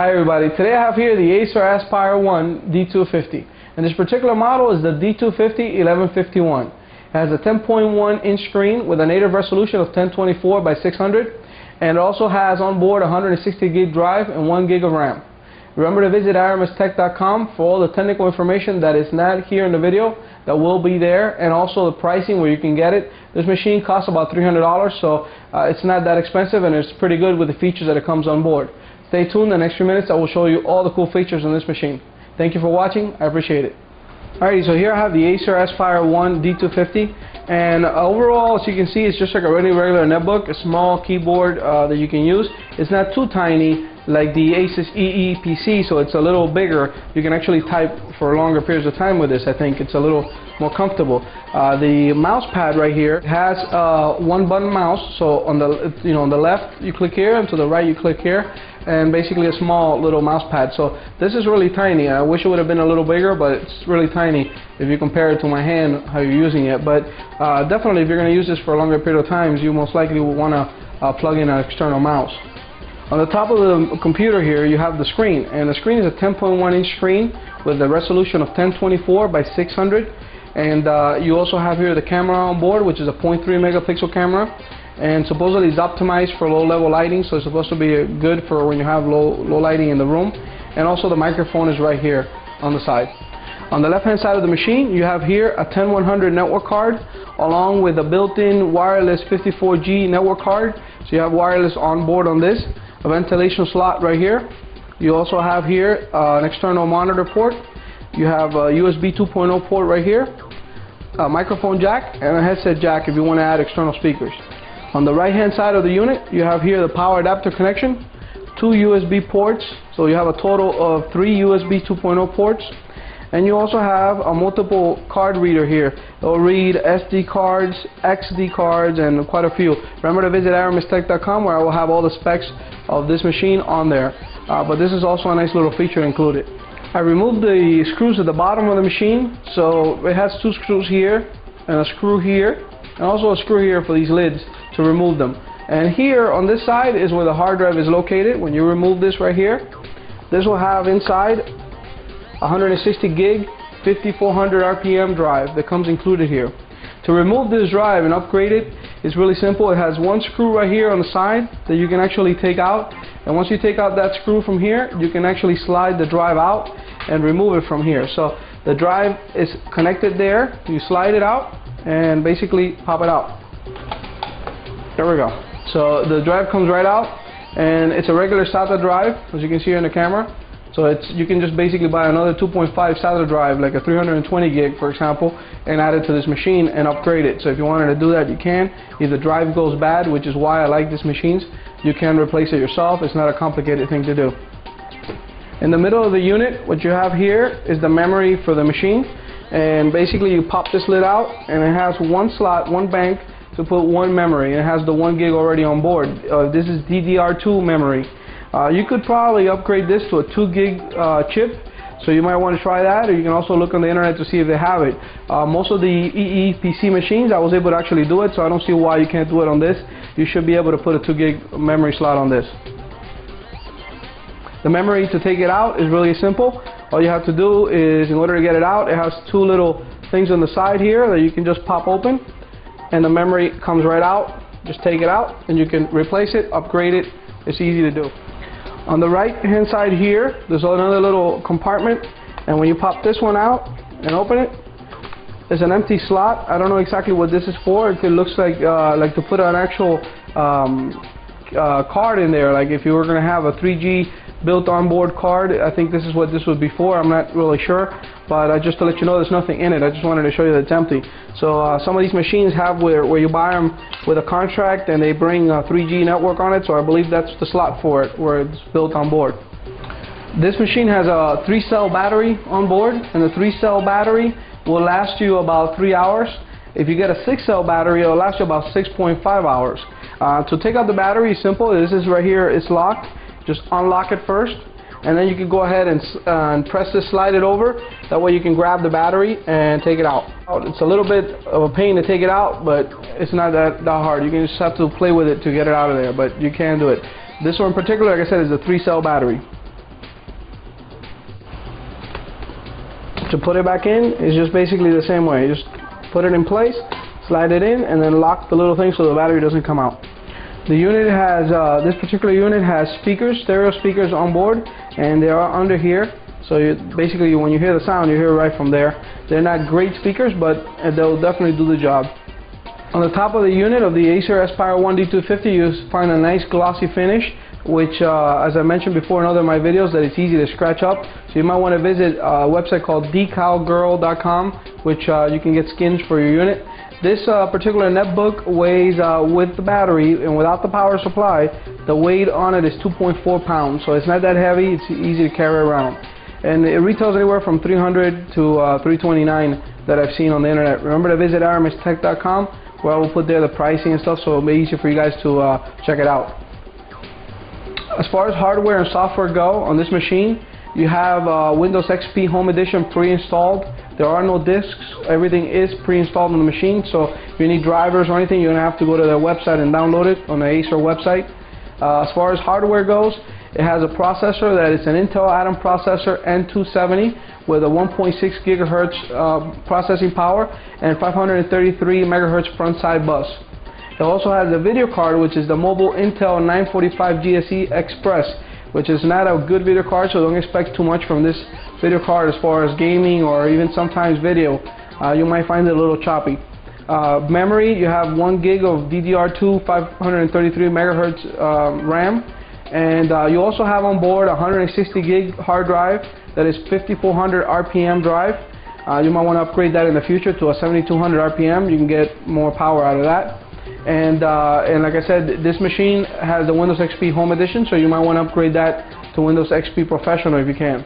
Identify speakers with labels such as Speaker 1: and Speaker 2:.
Speaker 1: Hi everybody, today I have here the Acer Aspire 1 D250, and this particular model is the D250 1151. It has a 10.1 inch screen with a native resolution of 1024 by 600, and it also has on board a 160 gig drive and 1 gig of RAM. Remember to visit irmstech.com for all the technical information that is not here in the video that will be there, and also the pricing where you can get it. This machine costs about $300, so it's not that expensive, and it's pretty good with the features that it comes on board. Stay tuned. In the next few minutes I will show you all the cool features on this machine. Thank you for watching. I appreciate it. Alrighty, so here I have the Acer Aspire 1 D250, and overall, as you can see, it's just like a regular netbook, a small keyboard that you can use. It's not too tiny like the Asus EE PC, so it's a little bigger. You can actually type for longer periods of time with this. I think it's a little more comfortable. The mouse pad right here has one button mouse, so on the left you click here, and to the right you click here, and basically a small little mouse pad. So this is really tiny. I wish it would have been a little bigger, but it's really tiny if you compare it to my hand, how you're using it. But definitely, if you're going to use this for a longer period of time, you most likely will want to plug in an external mouse. On the top of the computer here, you have the screen, and the screen is a 10.1 inch screen with a resolution of 1024 by 600, and you also have here the camera on board, which is a 0.3 megapixel camera, and supposedly it's optimized for low-level lighting, so it's supposed to be good for when you have low lighting in the room. And also the microphone is right here on the side. On the left-hand side of the machine, you have here a 10100 network card, along with a built-in wireless 54G network card. So you have wireless on board on this. A ventilation slot right here. You also have here an external monitor port. You have a USB 2.0 port right here, a microphone jack, and a headset jack if you want to add external speakers. On the right hand side of the unit, you have here the power adapter connection, 2 USB ports, so you have a total of 3 USB 2.0 ports, and you also have a multiple card reader here. It will read SD cards, XD cards, and quite a few. Remember to visit irmstech.com where I will have all the specs of this machine on there, but this is also a nice little feature included. I removed the screws at the bottom of the machine, so it has 2 screws here and a screw here, and also a screw here for these lids to remove them. And here on this side is where the hard drive is located. When you remove this right here, this will have inside 160 gig 5400 RPM drive that comes included here. To remove this drive and upgrade it is really simple. It has one screw right here on the side that you can actually take out, and once you take out that screw from here, you can actually slide the drive out and remove it from here. So the drive is connected there. You slide it out and basically pop it out. There we go. So the drive comes right out, and it's a regular SATA drive, as you can see here in the camera. So you can just basically buy another 2.5 SATA drive, like a 320 gig for example, and add it to this machine and upgrade it. So if you wanted to do that, you can. If the drive goes bad, which is why I like these machines, you can replace it yourself. It's not a complicated thing to do. In the middle of the unit, what you have here is the memory for the machine, and basically you pop this lid out, and it has one slot, one bank to put one memory, and it has the 1 gig already on board. This is DDR2 memory. You could probably upgrade this to a 2 gig chip, so you might want to try that, or you can also look on the internet to see if they have it. Most of the EE PC machines, I was able to actually do it, so I don't see why you can't do it on this. You should be able to put a 2 gig memory slot on this. The memory to take it out is really simple. All you have to do is, in order to get it out, it has 2 little things on the side here that you can just pop open, and the memory comes right out. Just take it out and you can replace it, upgrade it. It's easy to do. On the right hand side here, there's another little compartment, and when you pop this one out and open it, there's an empty slot. I don't know exactly what this is for. It looks like to put an actual card in there, like if you were going to have a 3G built onboard card. I think this is what this was before. I'm not really sure, but just to let you know, there's nothing in it. I just wanted to show you that it's empty. So some of these machines have where you buy them with a contract, and they bring a 3G network on it, so I believe that's the slot for it, where it's built on board. This machine has a 3-cell battery on board, and the 3-cell battery will last you about 3 hours. If you get a 6-cell battery, it will last you about 6.5 hours. To take out the battery is simple. This is right here. It's locked. Just unlock it first, and then you can go ahead and press this, slide it over. That way you can grab the battery and take it out. It's a little bit of a pain to take it out, but it's not that hard. You can just have to play with it to get it out of there, but you can do it. This one in particular, like I said, is a 3-cell battery. To put it back in is just basically the same way. You just put it in place, slide it in, and then lock the little thing so the battery doesn't come out. The unit has, this particular unit has speakers, stereo speakers on board, and they are under here. So basically when you hear the sound, you hear it right from there. They're not great speakers, but they'll definitely do the job. On the top of the unit of the Acer Aspire 1 D250, you find a nice glossy finish, which, as I mentioned before in other of my videos, that it's easy to scratch up. So you might want to visit a website called decalgirl.com, which you can get skins for your unit. This particular netbook weighs, with the battery and without the power supply, the weight on it is 2.4 pounds. So it's not that heavy, it's easy to carry around. And it retails anywhere from $300 to $329 that I've seen on the internet. Remember to visit aramistech.com, where I will put there the pricing and stuff, so it'll be easier for you guys to check it out. As far as hardware and software go on this machine, you have Windows XP Home Edition pre-installed. There are no disks. Everything is pre-installed on the machine, so if you need drivers or anything, you're going to have to go to their website and download it on the Acer website. As far as hardware goes, it has a processor that is an Intel Atom processor N270 with a 1.6 gigahertz processing power and 533 megahertz front side bus. It also has a video card, which is the mobile Intel 945 GSE Express, which is not a good video card, so don't expect too much from this video card as far as gaming or even sometimes video. You might find it a little choppy. Memory, you have 1 gig of DDR2 533 megahertz RAM, and you also have on board a 160 gig hard drive that is 5400 RPM drive. You might want to upgrade that in the future to a 7200 RPM. You can get more power out of that. And like I said, this machine has the Windows XP Home Edition, so you might want to upgrade that to Windows XP Professional if you can.